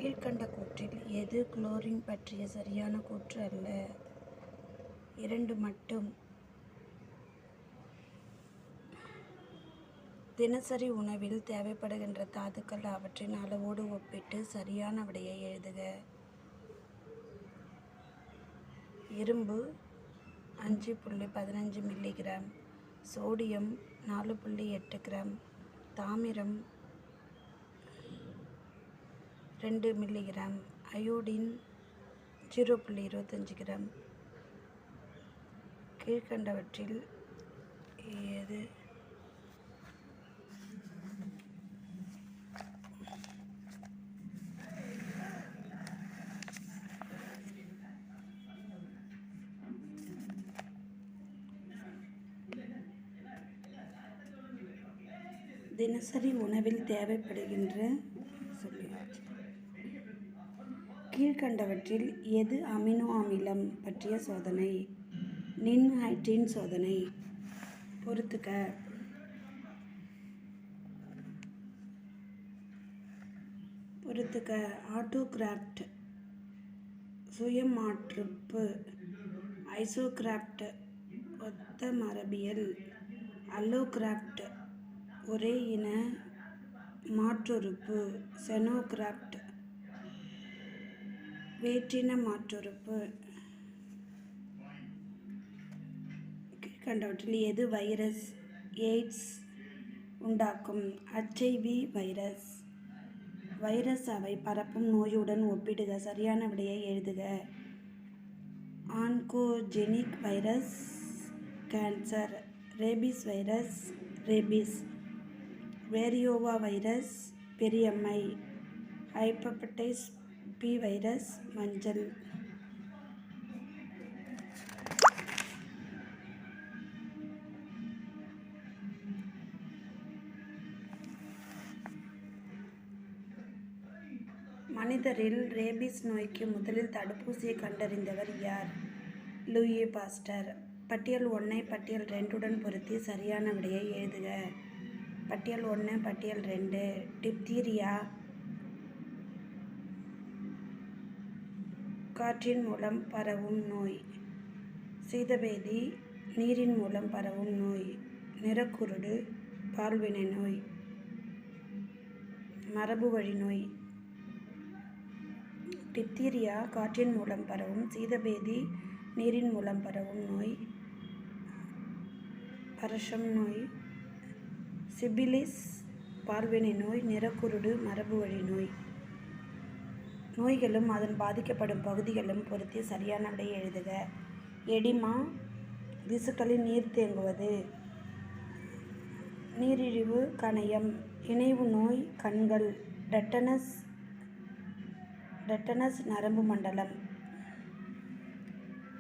கீழ்கண்ட கூற்றில் எது குளோரின் பற்றிய சரியான கூற்று அல்ல? 2 மட்டும். தினசரி உணவில் தேவைப்படுகின்ற தாதுக்கள் அவற்றின் அளவோடு ஒப்பிட்டு சரியான விடையை எழுதுக. இரும்பு 5.15 மில்லிகிராம், சோடியம் 4.8 கிராம், தாமிரம் 2 மில்லிகிராம், அயோடின் 0.25 கிராம். கீழ்கண்டவற்றில் எது தினசரி உணவில் தேவைப்படுகின்ற கீழ்கண்டவற்றில் எது அமினோ அமிலம் பற்றிய சோதனை? நின்ஹைட்ரின் சோதனை. பொறுத்துக ஆட்டோகிராஃப்ட் சுயமாற்றுப்பு, ஐசோகிராஃப்ட் ஒத்த மரபியல், அல்லோகிராஃப்ட் ஒரே இன மாற்றுறுப்பு, செனோகிராஃப்ட் வேற்றின மாற்றுறுப்பு. கீழ்கண்டவற்றில் எது வைரஸ் எய்ட்ஸ் உண்டாக்கும்? HIV virus. வைரஸ் அவை பரப்பும் நோயுடன் ஒப்பிடுக. சரியான விடையை எழுதுக. Oncogenic virus cancer, rabies virus rabies, variola virus பெரியம்மை, ஹெப்படைட்டிஸ் பி வைரஸ் மஞ்சள். மனிதரில் ரேபிஸ் நோய்க்கு முதலில் தடுப்பூசியை கண்டறிந்தவர் யார்? Louis Pasteur. பட்டியல் 1 ஐ பட்டியல் 2 உடன் பொருத்தி சரியான விடையை எழுதுக. பட்டியல் 1 பட்டியல் 2. டிப்தீரியா காற்றின் மூலம் பரவும் நோய். சீதபேதி நீரின் மூலம் பரவும் நோய். நிறக்குருடு பால்வினை நோய். மரபு வழி நோய். டிப்தீரியா காற்றின் மூலம் பரவும், சீதபேதி நீரின் மூலம் பரவும் நோய், பரஷம் நோய், சிபிலிஸ் பால்வினை நோய், நிறக்குருடு மரபு வழி நோய். நோய்களும் அதன் பாதிக்கப்படும் பகுதிகளும் பொருத்தி சரியான விடையை எழுதுக. எடிமா திசுக்களில் நீர் தேங்குவது. நீரிழிவு கணையம். இணைவு நோய் கண்கள். டெட்டனஸ் நரம்பு மண்டலம்.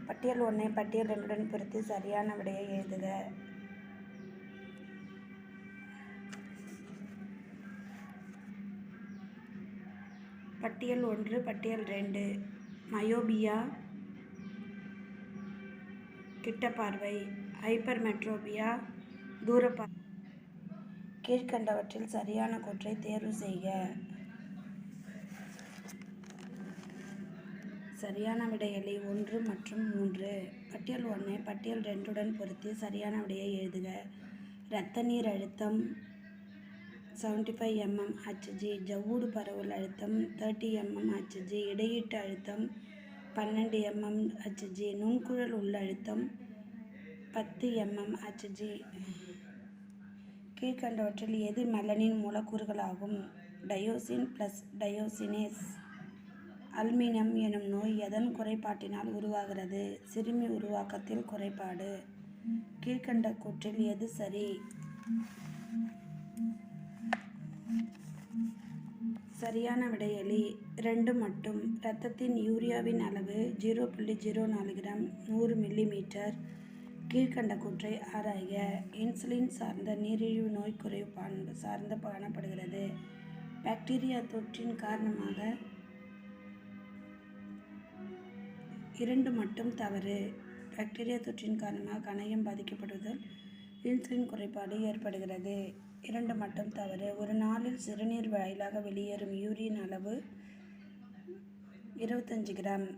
பட்டியல் 1 ஐ பட்டியல் 2 உடன் பொருத்தி சரியான விடையை எழுதுக. பட்டியல் 1 பட்டியல் 2. மயோபியா கிட்டப்பார்வை, ஹைப்பர்மெட்ரோபியா தூரப்பார்வை. கீழ்கண்டவற்றில் சரியான கூற்றை தேர்வு செய்க. சரியான விடைகளை 1 மற்றும் 3. பட்டியல் 1 ஐ பட்டியல் 2 உடன் பொருத்தி சரியான விடையை எழுதுக. இரத்த நீர் அழுத்தம் 75 mmHg, ஜவ்வூடு பரவல் அழுத்தம் 30 mmHg, இடையீட்டு அழுத்தம் 12 mmHg, நுண்குழல் உள்ளழுத்தம் 10 mmHg. கீழ்கண்டவற்றில் எது மெலனின் மூலக்கூறுகளாகும்? டயோசின் + டயோசினேஸ். அல்பினிசம் எனும் நோய் எதன் குறைபாட்டினால் உருவாகிறது? சிறுமி உருவாக்கத்தில் குறைபாடு. கீழ்கண்ட கூற்றில் எது சரி? சரியான விடை எலி. 2 மட்டும். இரத்தத்தின் யூரியாவின் அளவு 0.04 கிராம் 100 மில்லிமீட்டர். கீழ்கண்ட கூற்றை ஆராய்க. இன்சுலின் சார்ந்த நீரிழிவு நோய் குறைவு சார்ந்த காணப்படுகிறது. பாக்டீரியா தொற்றின் காரணமாக. 2 மட்டும் தவறு. பாக்டீரியா தொற்றின் காரணமாக கணையம் பாதிக்கப்படுவதால் இன்சுலின் குறைபாடு ஏற்படுகிறது. 2 மட்டும் தவறு. ஒரு நாளில் சிறுநீர் வாயிலாக வெளியேறும் யூரின் அளவு 25 கிராம்.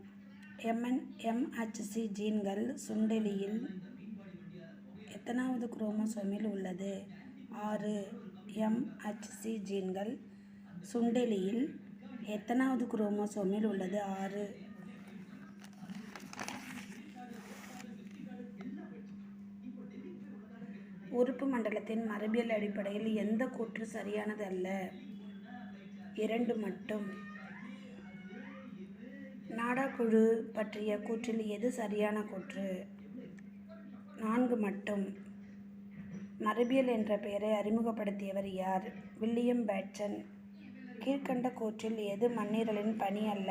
MHC ஜீன்கள் சுண்டெலியில் எத்தனாவது குரோமோசோமில் உள்ளது? 6. MHC ஜீன்கள் சுண்டெலியில் எத்தனாவது குரோமோசோமில் உள்ளது? 6. உறுப்பு மண்டலத்தின் மரபியல் அடிப்படையில் எந்த கூற்று சரியானது அல்ல? 2 மட்டும். நாடாப்புழு பற்றிய கூற்றில் எது சரியான கூற்று? 4 மட்டும். மரபியல் என்ற பெயரை அறிமுகப்படுத்தியவர் யார்? William Bateson. கீழ்கண்ட கூற்றில் எது மண்ணீரலின் பணி அல்ல?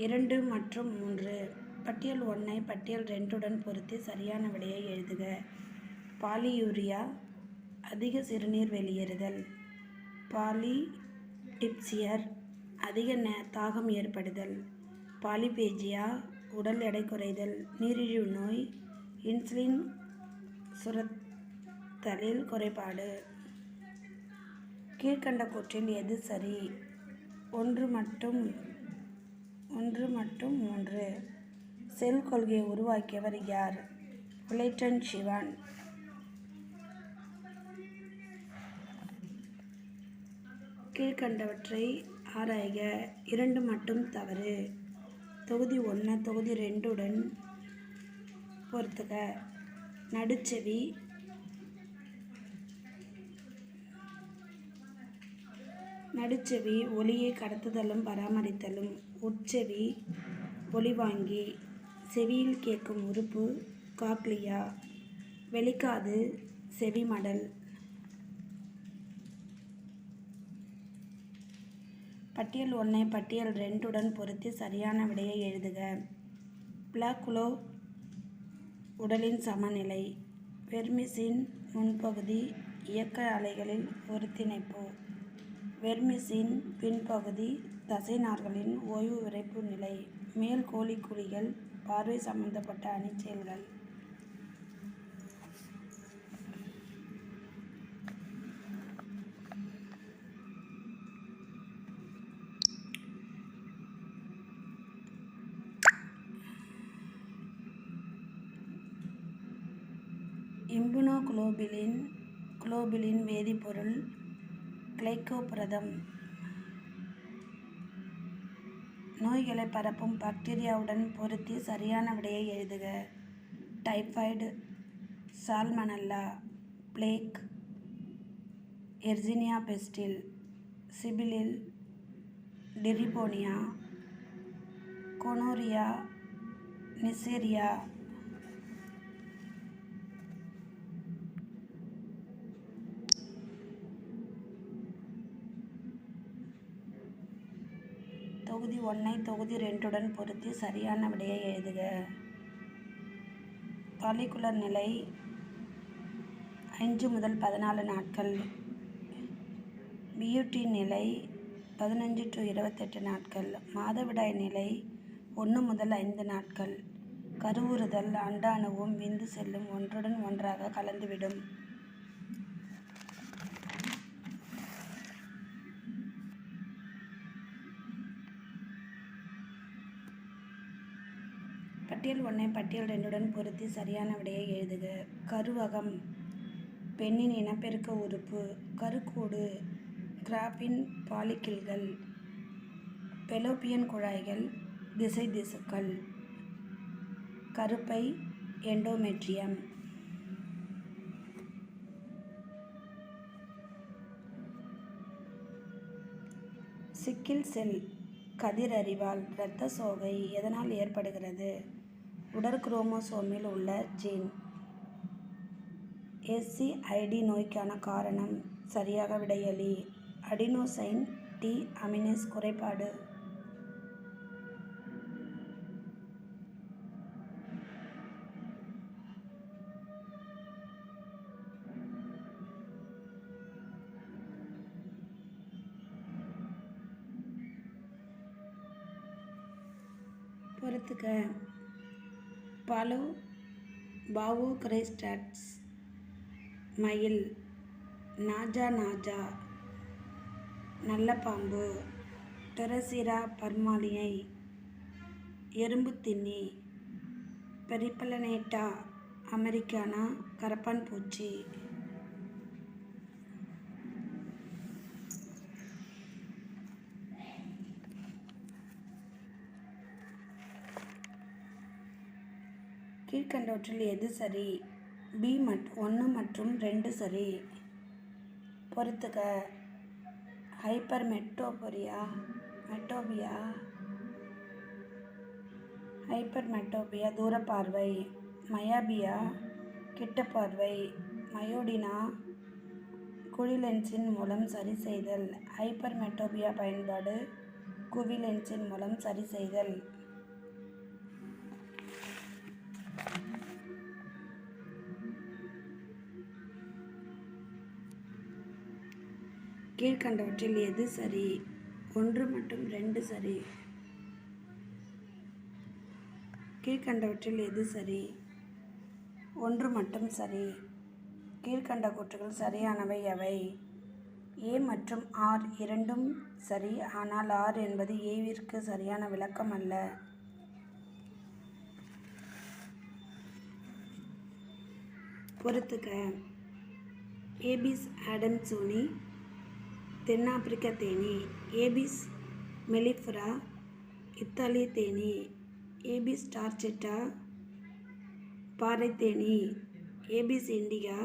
2 மற்றும் 3. பட்டியல் 1 ஐ பட்டியல் 2 உடன் பொருத்தி சரியான விடையை எழுதுக. பாலியூரியா அதிக சிறுநீர் வெளியேறுதல். பாலிடிப்சியர் அதிக தாகம் ஏற்படுதல். பாலிபேஜியா உடல் எடை குறைதல். நீரிழிவு நோய் இன்சுலின் சுரத்தலில் குறைபாடு. கீழ்கண்ட கூற்றில் எது சரி? 1 மற்றும் 3. செல் கொள்கையை உருவாக்கியவர் யார்? வில்டன் ஷிவான். கீழ்கண்டவற்றை ஆராய்க. 2 மட்டும் தவறு. தொகுதி 1 தொகுதி 2 உடன் பொருத்துக. நடுச்செவி ஒலியை கடத்துதலும் பராமரித்தலும். உட்செவி ஒலிவாங்கி. செவியில் கேட்கும் உறுப்பு காக்லியா. வெளிக்காது செவிமடல். பட்டியல் 1 ஐ பட்டியல் 2 உடன் பொருத்தி சரியான விடையை எழுதுக. பிளாக்குலோ உடலின் சமநிலை. வெர்மிசின் முன்பகுதி இயக்க அலைகளில் ஒருங்கிணைப்பு. வெர்மிசின் பின்பகுதி தசைநார்களின் ஓய்வு விரைப்பு நிலை. மேல் கோழிக்குழிகள் பார்வை சம்பந்தப்பட்ட அணிச்செயல்கள். இம்யூனோகுளோபிளின் வேதிப்பொருள் கிளைகோபுரதம். நோய்களை பரப்பும் பாக்டீரியாவுடன் பொருத்தி சரியான விடையை எழுதுக. Typhoid, Salmonella, plague, Yersinia pestis, syphilis, Treponema, gonorrhoea, Neisseria. தொகுதி 1 ஐ தொகுதி 2 உடன் பொருத்தி சரியான விடையை எழுதுக. பாலிகுலர் நிலை 5 முதல் 14 நாட்கள். பியூட்டி நிலை 15 to 28 நாட்கள். மாதவிடாய் நிலை 1 முதல் 5 நாட்கள். கருவுறுதல் அண்டாணுவும் விந்து செல்லும் ஒன்றுடன் ஒன்றாக கலந்துவிடும். பட்டியல் 1 ஐ பட்டியல் 2 உடன் பொருத்தி சரியான விடையை எழுதுக. கருவகம் பெண்ணின் இனப்பெருக்க உறுப்பு. கருக்கூடு கிராபின் பாலிக்கிள்கள். பெலோப்பியன் குழாய்கள் திசை திசுக்கள். கருப்பை எண்டோமெட்ரியம். சிக்கில் செல் கதிரறிவால் இரத்த சோகை எதனால் ஏற்படுகிறது? உடற்குரோமோசோமில் உள்ள ஜீன். SCID நோய்க்கான காரணம் சரியாக விடையளி. அடினோசைன் டி அமினேஸ் குறைபாடு. பொறுத்துக்க. பாவோக்ரைஸ்டாட்ஸ் மயில். நாஜா நாஜா நல்ல பாம்பு. டெரசிரா பர்மாலியை எறும்பு தின்னி. பெரிப்பலனேட்டா அமெரிக்கானா கரப்பான் பூச்சி. கீழ்கண்டவற்றில் எது சரி? பி 1 மற்றும் 2 சரி. பொறுத்துக்க. ஹைப்பர்மெட்டோபியா தூரப்பார்வை. மயாபியா கிட்டப்பார்வை. மயோடினா குழி லென்ஸின் மூலம் சரி செய்தல். ஹைப்பர்மெட்டோபியா பயன்பாடு குவி லென்ஸின் மூலம் சரி செய்தல். கீழ்கண்டவற்றில் எது சரி? 1 மற்றும் 2 சரி. கீழ்கண்டவற்றில் எது சரி? 1 மட்டும் சரி. கீழ்கண்ட கூற்றுகள் சரியானவை எவை? ஏ மற்றும் ஆர் இரண்டும் சரி, ஆனால் ஆர் என்பது ஏவிற்கு சரியான விளக்கம் அல்ல. பொறுத்துக்க. ஏபிஸ் ஆடம்சோனி தென்னாப்பிரிக்க தேனி. ஏபிஸ் மெலிஃபரா இத்தாலிய தேனி. ஏபிஸ் டார்ச்செட்டா பாறை தேனி. ஏபிஸ் இண்டிகா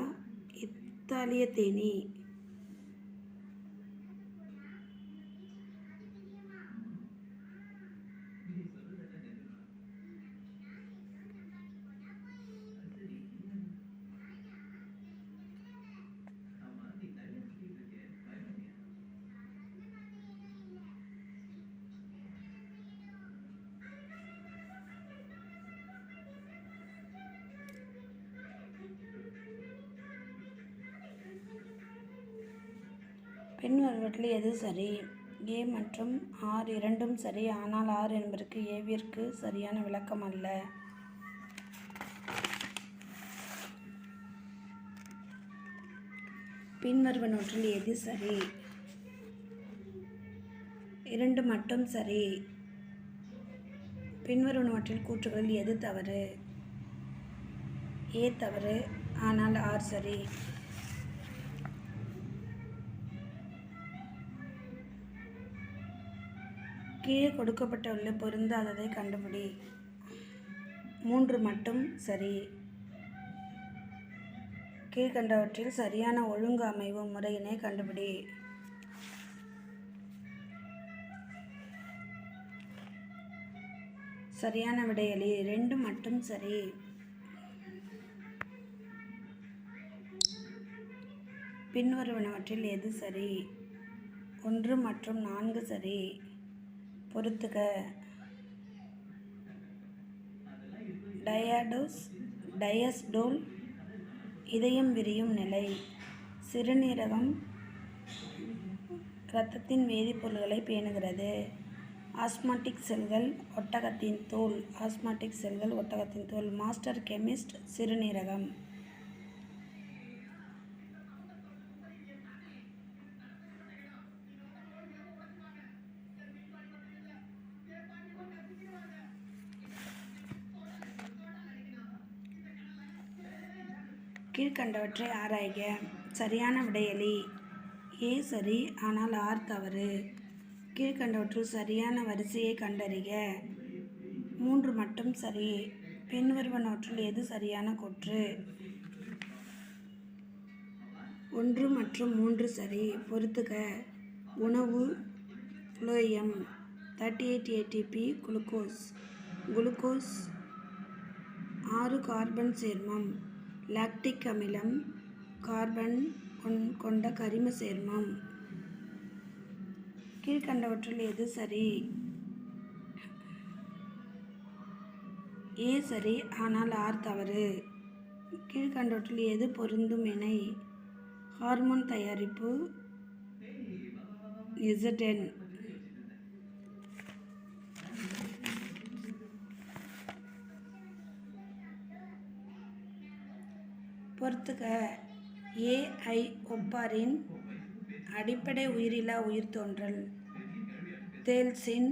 இத்தாலிய தேனி. பின்வருவற்றில் எது சரி? ஏ மற்றும் ஆர் இரண்டும் சரி, ஆனால் ஆர் என்பதற்கு ஏவிற்கு சரியான விளக்கம் அல்ல. பின்வருவனவற்றில் எது சரி? 2 மட்டும் சரி. பின்வருவனவற்றில் கூற்றுகளில் எது தவறு? ஏ தவறு, ஆனால் ஆர் சரி. கீழே கொடுக்கப்பட்டுள்ள பொருந்தாததை கண்டுபிடி. 3 மட்டும் சரி. கீழ்கண்டவற்றில் சரியான ஒழுங்கு அமைவு முறையினை கண்டுபிடி. சரியான விடையளி. 2 மட்டும் சரி. பின்வருவனவற்றில் எது சரி? 1 மற்றும் 4 சரி. பொறுத்துக. டயஸ்டோல் இதயம் விரியும் நிலை. சிறுநீரகம் இரத்தத்தின் வேதிப்பொருள்களை பேணுகிறது. ஆஸ்மாட்டிக் செல்கள் ஒட்டகத்தின் தோல். மாஸ்டர் கெமிஸ்ட் சிறுநீரகம். கீழ்கண்டவற்றை ஆராய்க. சரியான விடையளி. ஏ சரி, ஆனால் ஆர் தவறு. கீழ்கண்டவற்றுள் சரியான வரிசையை கண்டறிக. 3 மட்டும் சரி. பின்வருவனவற்றுள் எது சரியான கூற்று? 1 மற்றும் 3 சரி. பொறுத்துக. உணவு ஃபுளோயம் 38 ATP குளுக்கோஸ் 6 கார்பன் சேர்மம். லாக்டிக் அமிலம் கார்பன் கொண்ட கரிம சேர்மம். கீழ்கண்டவற்றுள் எது சரி? ஏ சரி, ஆனால் ஆர் தவறு. கீழ்கண்டவற்றில் எது பொருந்தும் இணை? ஹார்மோன் தயாரிப்பு ZN. பொறுத்துக. AI ஒப்பாரின் அடிப்படை உயிரிலா உயிர்த்தோன்றல். தேல்சின்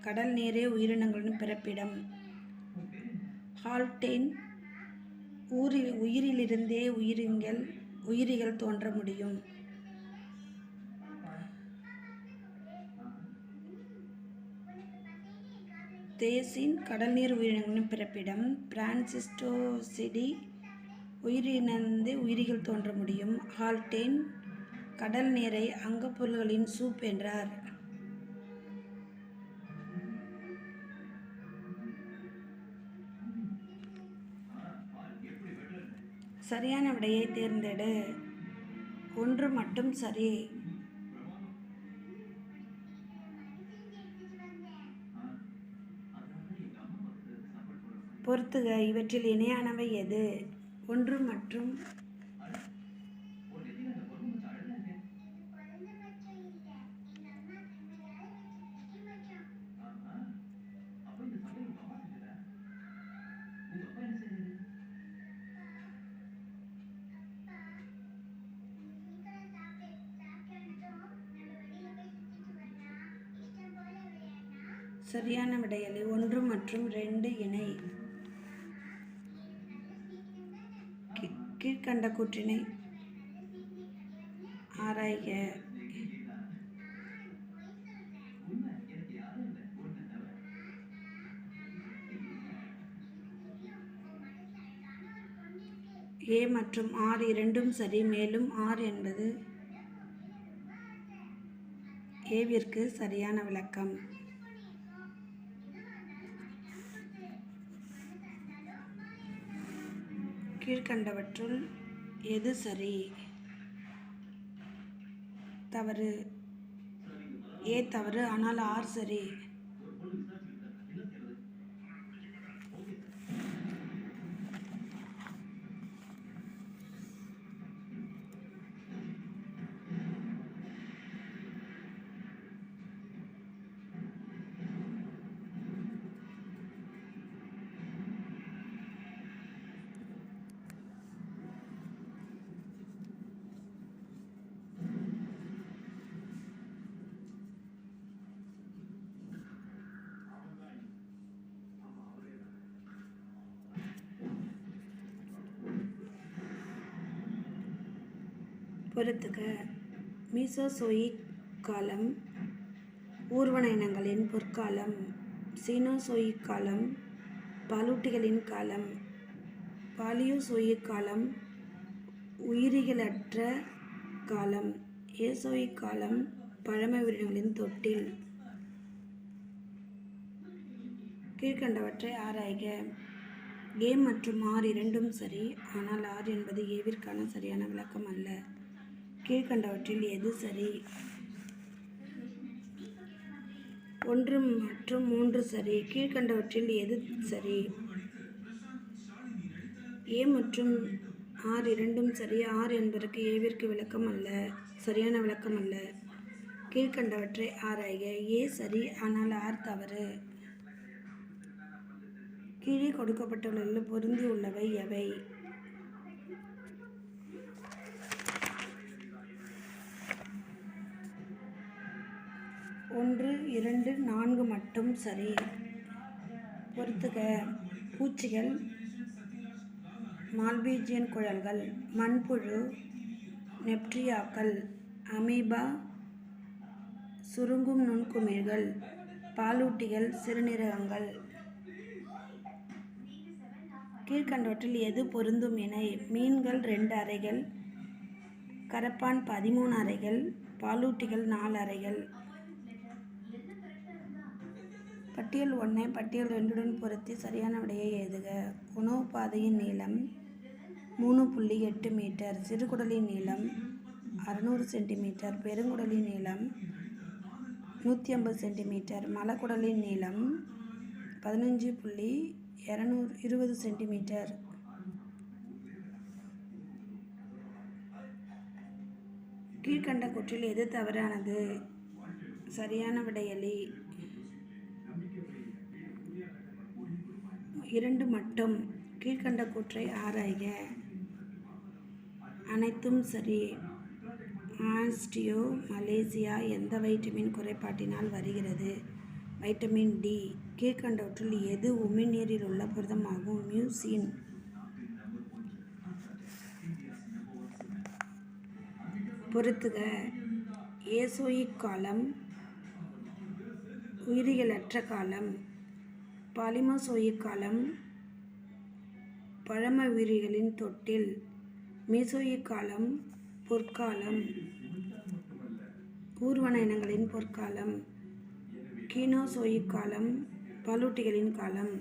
கடல் நீரே உயிரினங்களின் பிறப்பிடம். ஹால்டேன் உயிரிலிருந்தே உயிரிகள் தோன்ற முடியும். தேசின் கடல் நீர் உயிரினங்களின் பிறப்பிடம். பிரான்சிஸ்டோசிடி உயிரிலிருந்தே உயிரிகள் தோன்ற முடியும். ஹால்டேன் கடல் நீரை அங்கப்பொருள்களின் சூப் என்றார். சரியான விடையை தேர்ந்தெடு. ஒன்று மட்டும் சரி. பொறுத்துக. இவற்றில் இணையானவை எது? ஒன்று மற்றும் சரியான விடையளி. 1 மற்றும் 2 இணை. கீழ்கண்ட கூற்றினை ஆராய்க. A மற்றும் R இரண்டும் சரி. மேலும் R என்பது Aவிற்கு சரியான விளக்கம். கீழ்கண்டவற்றுள் எது சரி? தவறு. A தவறு, ஆனால் R சரி. பொறுத்துக. மீசோசோயிக் காலம் ஊர்வன இனங்களின் பொற்காலம். சீனோசோயிக் காலம் பாலூட்டிகளின் காலம். பாலியோசோயிக் காலம் உயிரிகளற்ற காலம். ஏசோயிக் காலம் பழமை உயிரினங்களின் தொட்டில். கீழ்கண்டவற்றை ஆராய்க. A மற்றும் R இரண்டும் சரி, ஆனால் R என்பது Aவிற்கான சரியான விளக்கம் அல்ல. கீழ்கண்டவற்றில் எது சரி? 1 மற்றும் 3 சரி. கீழ்கண்டவற்றில் எது சரி? A மற்றும் R இரண்டும் சரி. R என்பதற்கு Aவிற்கு விளக்கம் அல்ல, சரியான விளக்கம் அல்ல. கீழ்கண்டவற்றை ஆராய்க. A சரி, ஆனால் R தவறு. கீழே கொடுக்கப்பட்டுள்ள பொருந்தி உள்ளவை எவை? 1, 2, 4 மட்டும் சரி. பொறுத்துக. பூச்சிகள், மால்பீஜியன் குழல்கள், மண்புழு, நெப்ட்ரியாக்கள், அமீபா, சுருங்கும் நுண்குமிழ்கள், பாலூட்டிகள், சிறுநீரகங்கள். கீழ்கண்டவற்றில் எது பொருந்தும் இணை? மீன்கள் 2 அறைகள், கரப்பான் 13 அறைகள், பாலூட்டிகள் 4 அறைகள். பட்டியல் 1 பட்டியல் 2 பொருத்தி சரியான விடையை எழுதுக. உணவு பாதையின் நீளம் 3.8 மீட்டர். சிறுகுடலின் நீளம் 600 சென்டிமீட்டர். பெருங்குடலின் நீளம் 150 சென்டிமீட்டர். மலக்குடலின் நீளம் 15.20 சென்டிமீட்டர். கீழ்கண்ட கூற்றில் எது தவறானது? சரியான விடையளி. 2 மட்டும். கீழ்கண்ட கூற்றை ஆராய்க. அனைத்தும் சரி. ஆஸ்டியோமலேசியா எந்த வைட்டமின் குறைபாட்டினால் வருகிறது? Vitamin D. கீழ்கண்டவற்றுள் எது உமிழ்நீரில் உள்ள புரதமாகும்? மியூசின். பொறுத்துக. ஏசோயிக் காலம் உயிரியலற்ற காலம். பாலிமோசோயிக் காலம் பழம உயிரிகளின் தொட்டில். மீசோயிக் காலம் பொற்காலம் ஊர்வன இனங்களின் பொற்காலம். கீனோசோயிக் காலம் பாலூட்டிகளின் காலம்.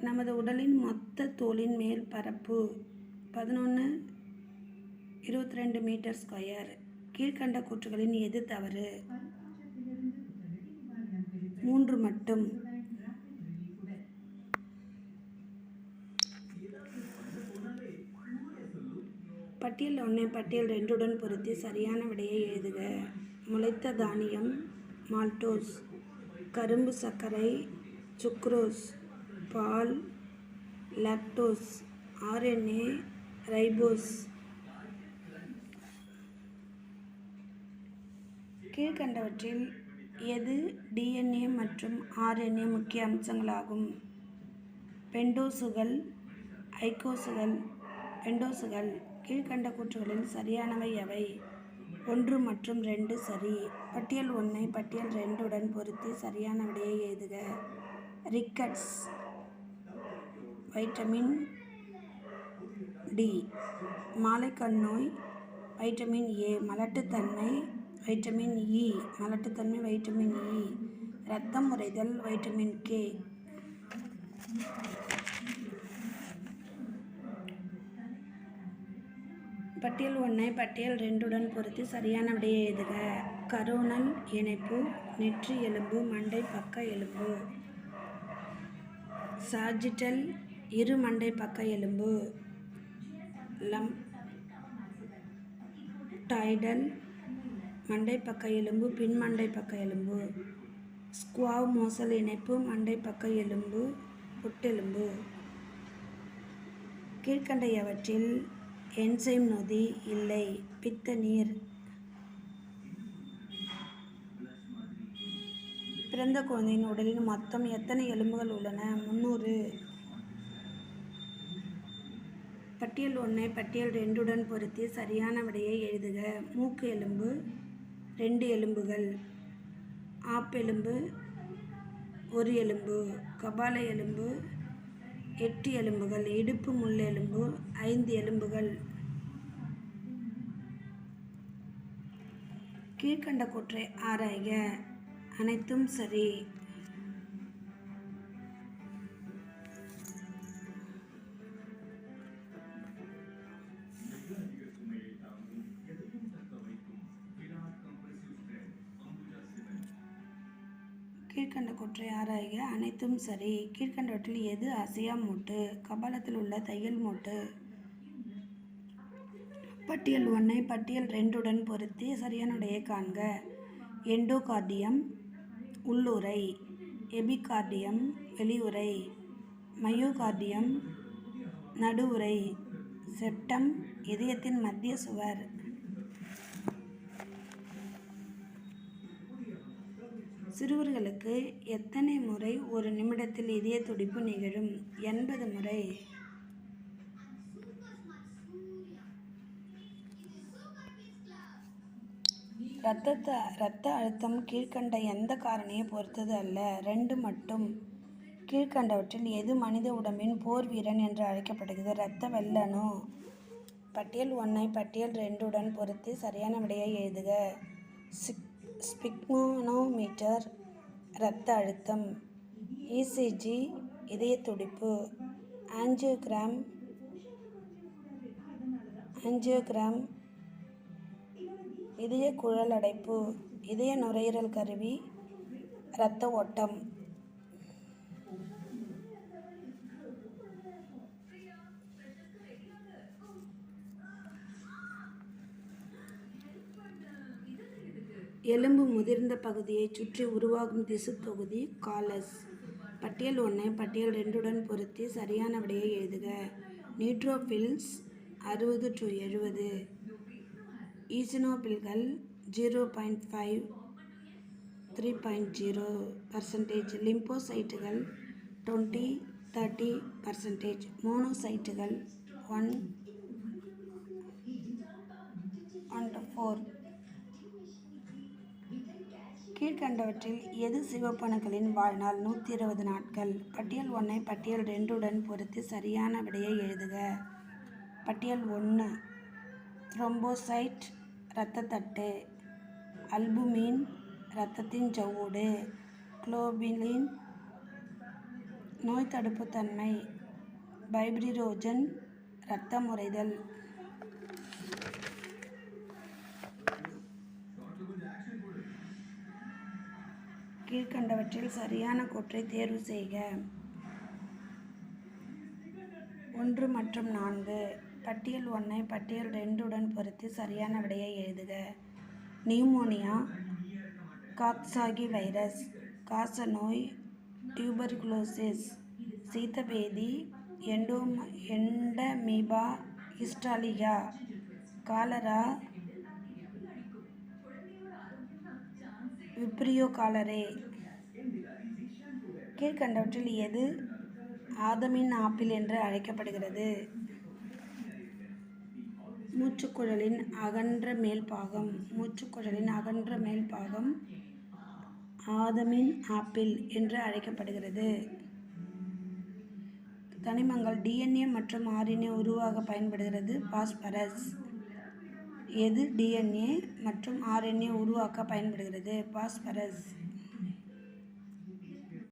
நமது உடலின் மொத்த தோலின் மேல் பரப்பு 1122 மீட்டர் ஸ்கொயர். கீழ்கண்ட கூற்றுகளின் எது தவறு? 3 மட்டும். பட்டியல் 1 பட்டியல் 2 உடன் பொருத்தி சரியான விடையை எழுதுக. முளைத்த தானியம் மால்டோஸ். கரும்பு சர்க்கரை சுக்ரோஸ். பால் லாக்டோஸ். RNA ribose. கீழ்கண்டவற்றில் எது DNA மற்றும் RNA முக்கிய அம்சங்களாகும்? பெண்டோசுகள் ஐகோசுகள். பெண்டோசுகள். கீழ்கண்ட கூற்றுகளில் சரியானவை எவை? 1 மற்றும் 2 சரி. பட்டியல் 1 பட்டியல் 2 உடன் பொருத்தி சரியான விடையை எழுதுக. Rickets vitamin D. மாலைக்கண் நோய் வைட்டமின் ஏ. மலட்டுத்தன்மை வைட்டமின் இ. மலட்டுத்தன்மை வைட்டமின் இ. இரத்தம் உறைதல் வைட்டமின் கே. பட்டியல் 1 பட்டியல் 2 உடன் பொருத்தி சரியான விடையை எழுதுக. கரோனல் இணைப்பு நெற்றி எலும்பு மண்டை பக்க எலும்பு. சாஜிட்டல் இரு மண்டை பக்க எலும்பு. லம்பாய்டல் மண்டை பக்க எலும்பு பின் மண்டை பக்க எலும்பு. ஸ்குவாமோசல் இணைப்பு மண்டை பக்க எலும்பு புட்டெலும்பு. கீழ்கண்ட எவற்றில் என்சைம் நொதி இல்லை? பித்த நீர். பிறந்த குழந்தையின் உடலில் மொத்தம் எத்தனை எலும்புகள் உள்ளன? 300. பட்டியல் 1 பட்டியல் 2 உடன் பொருத்தி சரியான விடையை எழுதுக. மூக்கு எலும்பு 2 எலும்புகள். ஆப்பெலும்பு 1 எலும்பு. கபால எலும்பு 8 எலும்புகள். இடுப்பு முள்ளெலும்பு 5 எலும்புகள். கீழ்கண்ட கூற்றை ஆராய்க. அனைத்தும் சரி. கீழ்கண்ட கூற்றை ஆராய்க. அனைத்தும் சரி. கீழ்கண்டவற்றில் எது அசையா மூட்டு? கபாலத்தில் உள்ள தையல் மூட்டு. பட்டியல் 1 பட்டியல் 2 உடன் பொருத்தி சரியான விடையை காண்க. எண்டோகார்டியம் உள்ளுறை. எபிகார்டியம் வெளியுறை. மயோகார்டியம் நடுவுறை. செப்டம் இதயத்தின் மத்திய சுவர். சிறுவர்களுக்கு எத்தனை முறை ஒரு நிமிடத்தில் இதய துடிப்பு நிகழும்? 80 முறை. இரத்த அழுத்தம் கீழ்கண்ட எந்த காரணியை பொறுத்தது அல்ல? 2 மட்டும். கீழ்கண்டவற்றில் எது மனித உடம்பின் போர் வீரன் என்று அழைக்கப்படுகிறது? இரத்த வெள்ளணு. பட்டியல் 1 பட்டியல் 2 உடன் பொருத்தி சரியான விடையை எழுதுக. ஸ்பிக்மோனோமீட்டர் இரத்த அழுத்தம். ECG இதய துடிப்பு. ஆஞ்சியோகிராம் இதய குழல் அடைப்பு, இதய நுரையீரல் கருவி, இரத்த ஓட்டம். எலும்பு முதிர்ந்த பகுதியைச் சுற்றி உருவாகும் திசுத் தொகுதி காலஸ். பட்டியல் 1 பட்டியல் 2 பொருத்தி சரியான விடையை எழுதுக. நியூட்ரோபில்ஸ் 60-70, ஈசினோபில்கள் 0.5-3.0%, லிம்போசைட்டுகள் 20-30%, மோனோசைட்டுகள் 1-4. கீழ்கண்டவற்றில் எது சிவப்பணுக்களின் வாழ்நாள் 120 நாட்கள்? பட்டியல் 1 பட்டியல் 2 பொருத்தி சரியான விடையை எழுதுக. பட்டியல் 1 த்ரோம்போசைட் இரத்த தட்டு, அல்புமின் இரத்தத்தின் ஜவ்வூடு, குளோபுலின் நோய் தடுப்பு தன்மை, பைப்ரினோஜன் இரத்தம் உறைதல். கீழ்கண்டவற்றில் சரியான கூற்றை தேர்வு செய்க. 1 மற்றும் 4. பட்டியல் 1 பட்டியல் 2 பொருத்தி சரியான விடையை எழுதுக. நியூமோனியா, காக்சாகி வைரஸ், காசநோய், டியூபர்குலோசிஸ், சீதபேதி, எண்டமீபா ஹிஸ்டாலியா, காலரா, விப்ரியோ காலரே. கீழ்கண்டவற்றில் எது ஆதமின் ஆப்பிள் என்று அழைக்கப்படுகிறது? மூச்சுக்குழலின் அகன்ற மேல்பாகம் ஆதமின் ஆப்பிள் என்று அழைக்கப்படுகிறது. தனிமங்கள் DNA மற்றும் RNA உருவாக பயன்படுகிறது. பாஸ்பரஸ். எது DNA மற்றும் RNA உருவாக்க பயன்படுகிறது? பாஸ்பரஸ்.